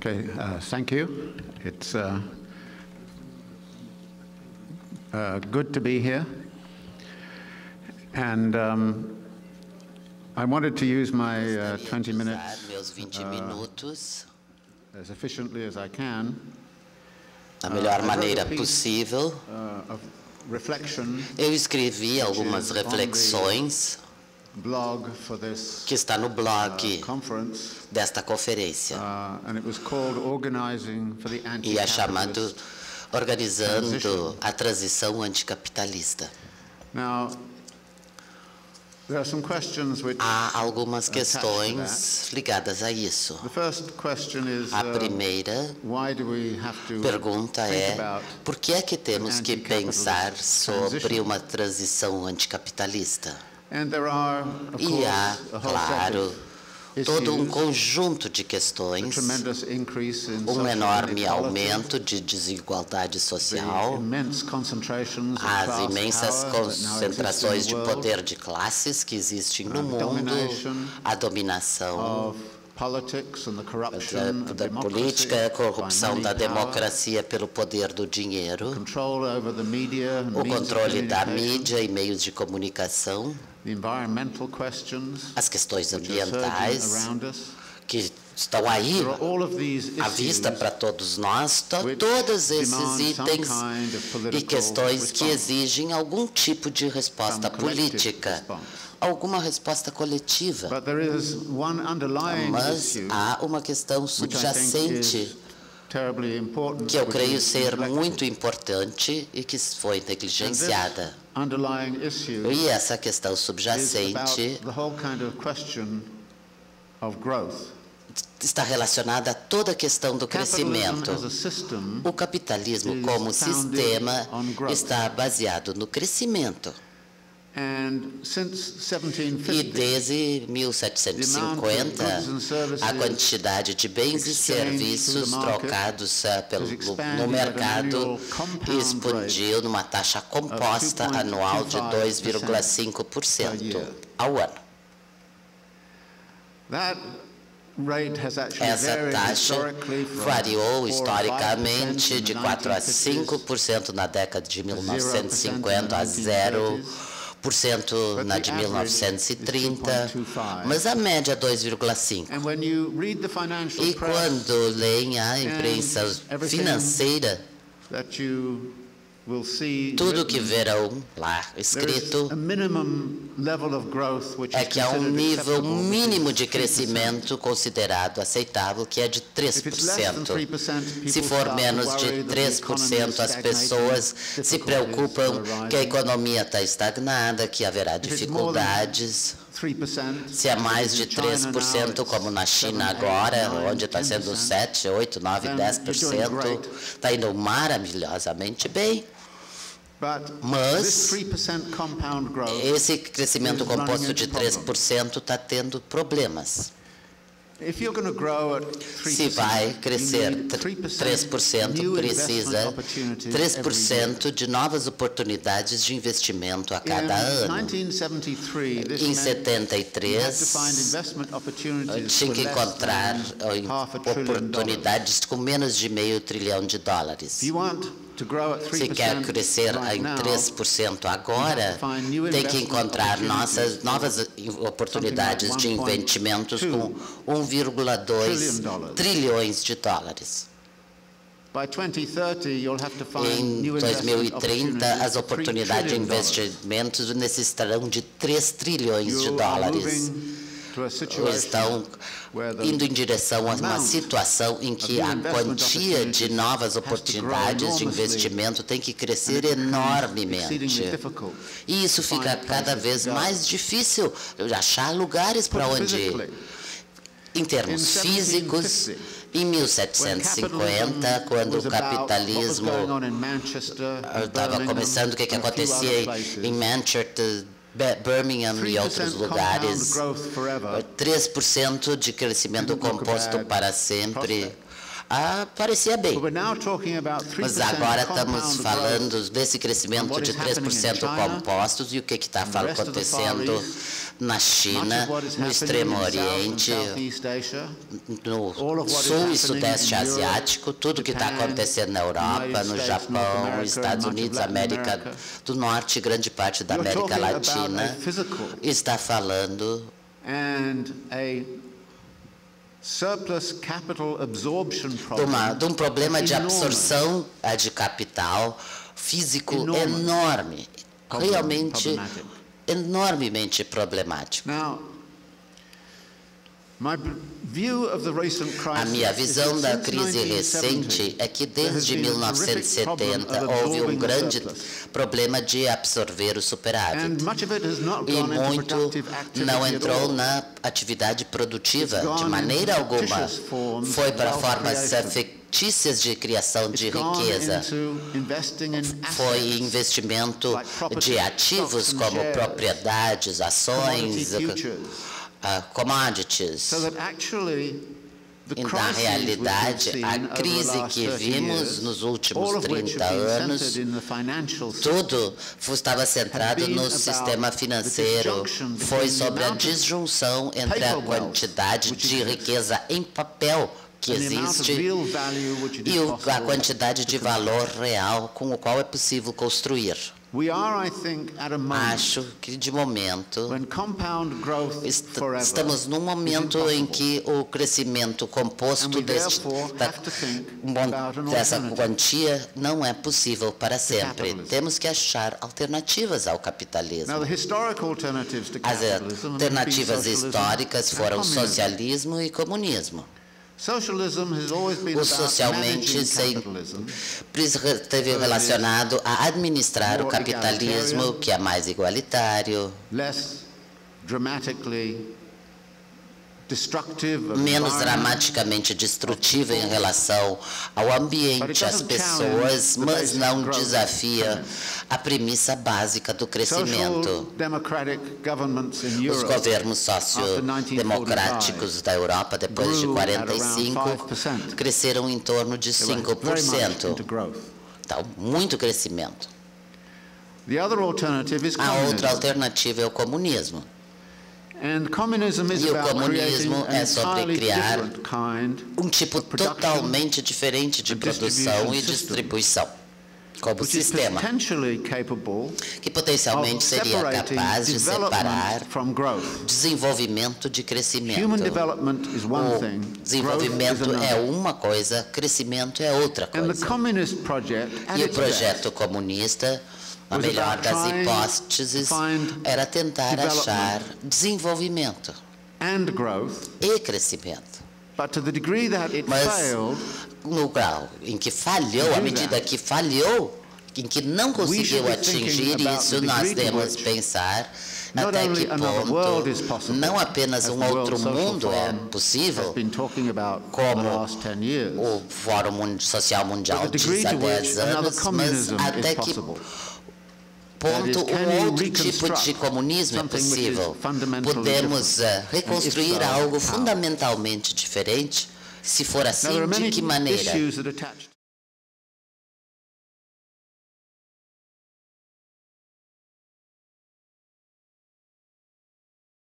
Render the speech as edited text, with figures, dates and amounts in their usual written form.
Okay, thank you. It's good to be here. And I wanted to use my 20 minutes meus 20 minutos as efficiently as I can. da melhor maneira possível. Eu escrevi algumas reflexões que está no blog desta conferência e é chamado Organizando a Transição Anticapitalista. Há algumas questões ligadas a isso. A primeira pergunta é: por que é que temos que pensar sobre uma transição anticapitalista? E há, claro, todo um conjunto de questões, um enorme aumento de desigualdade social, as imensas concentrações de poder de classes que existem no mundo, a dominação da política, a corrupção da democracia pelo poder do dinheiro, o controle da mídia e meios de comunicação, as questões ambientais que estão aí à vista para todos nós, todos esses itens e questões que exigem algum tipo de resposta política, alguma resposta coletiva. Mas há uma questão subjacente que eu creio ser muito importante e que foi negligenciada. E essa questão subjacente está relacionada a toda a questão do crescimento. O capitalismo como sistema está baseado no crescimento. E desde 1750, a quantidade de bens e serviços trocados no mercado explodiu numa taxa composta anual de 2,5% ao ano. Essa taxa variou historicamente de 4% a 5% na década de 1950 a 0% na de 1930, mas a média é 2,5%. E quando leem a imprensa financeira, tudo que verão lá escrito é que há um nível mínimo de crescimento considerado aceitável, que é de 3%. Se for menos de 3%, as pessoas se preocupam que a economia está estagnada, que haverá dificuldades. Se é mais de 3%, como na China agora, onde está sendo 7%, 8%, 9%, 10%, está indo maravilhosamente bem. Mas esse crescimento composto de 3% está tendo problemas. Se vai crescer 3%, precisa 3% de novas oportunidades de investimento a cada ano. Em 73, tinha que encontrar oportunidades com menos de $500 bilhão. Se quer crescer em 3% agora, tem que encontrar novas oportunidades de investimentos com $1,2 trilhões. Em 2030, as oportunidades de investimentos necessitarão de $3 trilhões. Estão indo em direção a uma situação em que a quantia de novas oportunidades de investimento tem que crescer enormemente. E isso fica cada vez mais difícil de achar lugares para onde ir. Em termos físicos, em 1750, quando o capitalismo estava começando, o que acontecia em Manchester, Birmingham e outros lugares, 3% de crescimento composto para sempre. parecia bem. Mas agora estamos falando desse crescimento de 3% compostos e o que está acontecendo na China, no Extremo Oriente, no Sul e Sudeste Asiático, tudo que está acontecendo na Europa, no Japão, Estados Unidos, América do Norte, grande parte da América Latina, está falando de um problema de absorção de capital físico enorme, realmente enormemente problemático. A minha visão da crise recente é que desde 1970 houve um grande problema de absorver o superávit. E muito não entrou na atividade produtiva de maneira alguma. Foi para formas fictícias de criação de riqueza. Foi investimento de ativos como propriedades, ações, commodities. E, na realidade, a crise que vimos nos últimos 30 anos, tudo estava centrado no sistema financeiro. Foi sobre a disjunção entre a quantidade de riqueza em papel que existe e a quantidade de valor real com o qual é possível construir. Acho que, de momento, estamos num momento em que o crescimento composto dessa quantia não é possível para sempre. Temos que achar alternativas ao capitalismo. As alternativas históricas foram socialismo e comunismo. O socialmente sempre esteve relacionado a administrar o capitalismo, que é mais igualitário, menos dramaticamente destrutivo em relação ao ambiente, às pessoas, mas não desafia a premissa básica do crescimento. Os governos sociodemocráticos da Europa, depois de 1945, cresceram em torno de 5%. Então, muito crescimento. A outra alternativa é o comunismo. E o comunismo é sobre criar um tipo totalmente diferente de produção e distribuição como sistema, que potencialmente seria capaz de separar desenvolvimento de crescimento. O desenvolvimento é uma coisa, crescimento é outra coisa. E o projeto comunista, a melhor das hipóteses, era tentar achar desenvolvimento e crescimento. Mas no grau em que falhou, à medida que falhou, em que não conseguiu atingir isso, nós devemos pensar até que ponto não apenas um outro mundo é possível, como o Fórum Social Mundial diz há 10 anos, mas até que ponto um outro tipo de comunismo é possível. Podemos reconstruir algo fundamentalmente diferente. Se for assim, de que maneira?